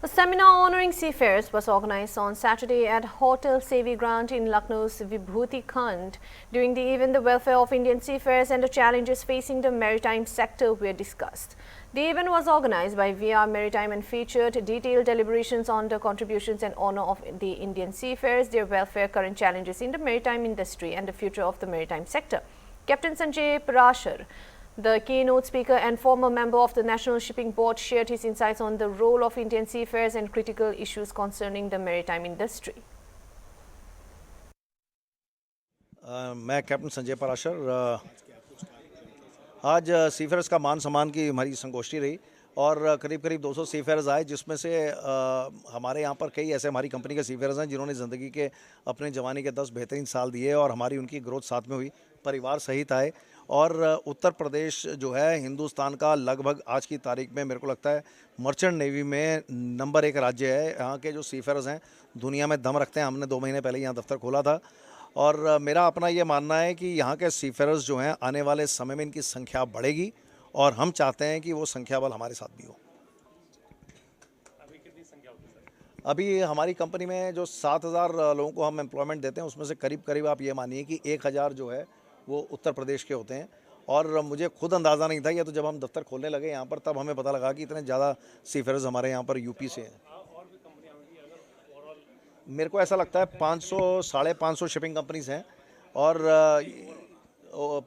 A seminar honoring seafarers was organized on Saturday at Hotel Sevi Grant in Lucknow's Vibhuti Khand. During the event, the welfare of Indian seafarers and the challenges facing the maritime sector were discussed. The event was organized by VR Maritime and featured detailed deliberations on the contributions and honor of the Indian seafarers, their welfare, current challenges in the maritime industry, and the future of the maritime sector. Captain Sanjay Parashar, the keynote speaker and former member of the National Shipping Board, shared his insights on the role of Indian seafarers and critical issues concerning the maritime industry. मैं captain Sanjay Parashar आज सीफेयर्स का मान सम्मान की हमारी संगोष्ठी रही और करीब 200 सीफेयर्स आए, जिसमें से हमारे यहाँ पर कई ऐसे हमारी कंपनी के सीफेयर्स हैं जिन्होंने ज़िंदगी के अपने जवानी के 10 बेहतरीन साल दिए और हमारी उनकी ग्रोथ साथ में हुई, परिवार सहित आए। और उत्तर प्रदेश जो है हिंदुस्तान का लगभग आज की तारीख में मेरे को लगता है मर्चेंट नेवी में नंबर 1 राज्य है। यहाँ के जो सीफेयर्स हैं दुनिया में दम रखते हैं। हमने 2 महीने पहले यहाँ दफ्तर खोला था और मेरा अपना ये मानना है कि यहाँ के सीफेयर्स जो हैं आने वाले समय में इनकी संख्या बढ़ेगी और हम चाहते हैं कि वो संख्या बल हमारे साथ भी हो। अभी कितनी संख्या होती है सर? अभी हमारी कंपनी में जो 7,000 लोगों को हम एम्प्लॉयमेंट देते हैं, उसमें से करीब आप ये मानिए कि 1,000 जो है वो उत्तर प्रदेश के होते हैं। और मुझे खुद अंदाज़ा नहीं था, ये तो जब हम दफ्तर खोलने लगे यहाँ पर तब हमें पता लगा कि इतने ज़्यादा सीफेयर्स हमारे यहाँ पर यूपी से हैं। और भी कंपनियां होंगी अगर ओवरऑल? मेरे को ऐसा लगता है 500 साढ़े 500 शिपिंग कंपनीज हैं और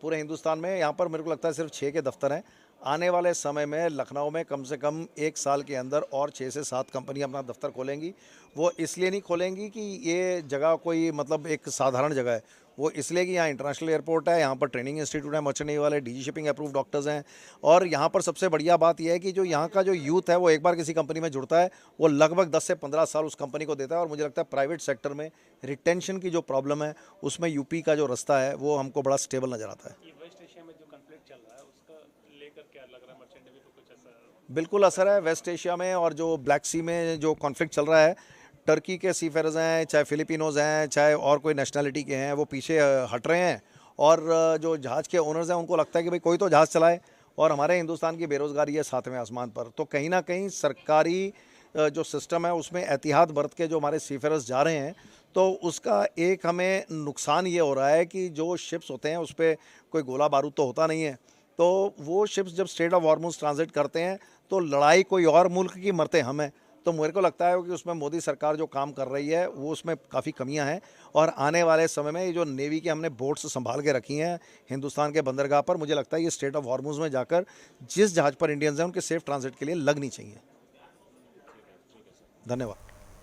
पूरे हिंदुस्तान में यहाँ पर मेरे को लगता है सिर्फ 6 के दफ्तर हैं। आने वाले समय में लखनऊ में कम से कम 1 साल के अंदर और 6 से 7 कंपनियाँ अपना दफ्तर खोलेंगी। वो इसलिए नहीं खोलेंगी कि ये जगह कोई मतलब एक साधारण जगह है, वो इसलिए कि यहाँ इंटरनेशनल एयरपोर्ट है, यहाँ पर ट्रेनिंग इंस्टीट्यूट है, मर्चेंट नेवी वाले डीजी शिपिंग अप्रूव डॉक्टर्स हैं। और यहाँ पर सबसे बढ़िया बात यह है कि जो यहाँ का जो यूथ है वो एक बार किसी कंपनी में जुड़ता है वो लगभग 10 से 15 साल उस कंपनी को देता है। और मुझे लगता है प्राइवेट सेक्टर में रिटेंशन की जो प्रॉब्लम है उसमें यूपी का जो रास्ता है वो हमको बड़ा स्टेबल नज़र आता है। ये वेस्ट एशिया में जो कॉन्फ्लिक्ट चल रहा है उसका लेकर क्या लग रहा है? मर्चेंट नेवी को कुछ ऐसा? बिल्कुल असर है वेस्ट एशिया में। और जो ब्लैक सी में जो कॉन्फ्लिक्ट चल रहा है, टर्की के सीफेयर्स हैं, चाहे फिलिपिनोज़ हैं, चाहे और कोई नेशनैलिटी के हैं, वो पीछे हट रहे हैं। और जो जहाज़ के ओनर्स हैं उनको लगता है कि भाई कोई तो जहाज़ चलाए, और हमारे हिंदुस्तान की बेरोज़गारी है 7वें आसमान पर। तो कहीं ना कहीं सरकारी जो सिस्टम है उसमें एहतियात बरत के जो हमारे सीफेयर्स जा रहे हैं, तो उसका एक हमें नुकसान ये हो रहा है कि जो शिप्स होते हैं उस पर कोई गोला बारूद तो होता नहीं है। तो वो शिप्स जब स्ट्रेट ऑफ हॉर्मुज़ ट्रांजिट करते हैं तो लड़ाई कोई और मुल्क की, मरते हम हैं। तो मेरे को लगता है कि उसमें मोदी सरकार जो काम कर रही है वो उसमें काफ़ी कमियां हैं। और आने वाले समय में ये जो नेवी के हमने बोट्स संभाल के रखी हैं हिंदुस्तान के बंदरगाह पर, मुझे लगता है ये स्ट्रेट ऑफ हॉर्मुज़ में जाकर जिस जहाज़ पर इंडियंस हैं उनके सेफ ट्रांजिट के लिए लगनी चाहिए। धन्यवाद।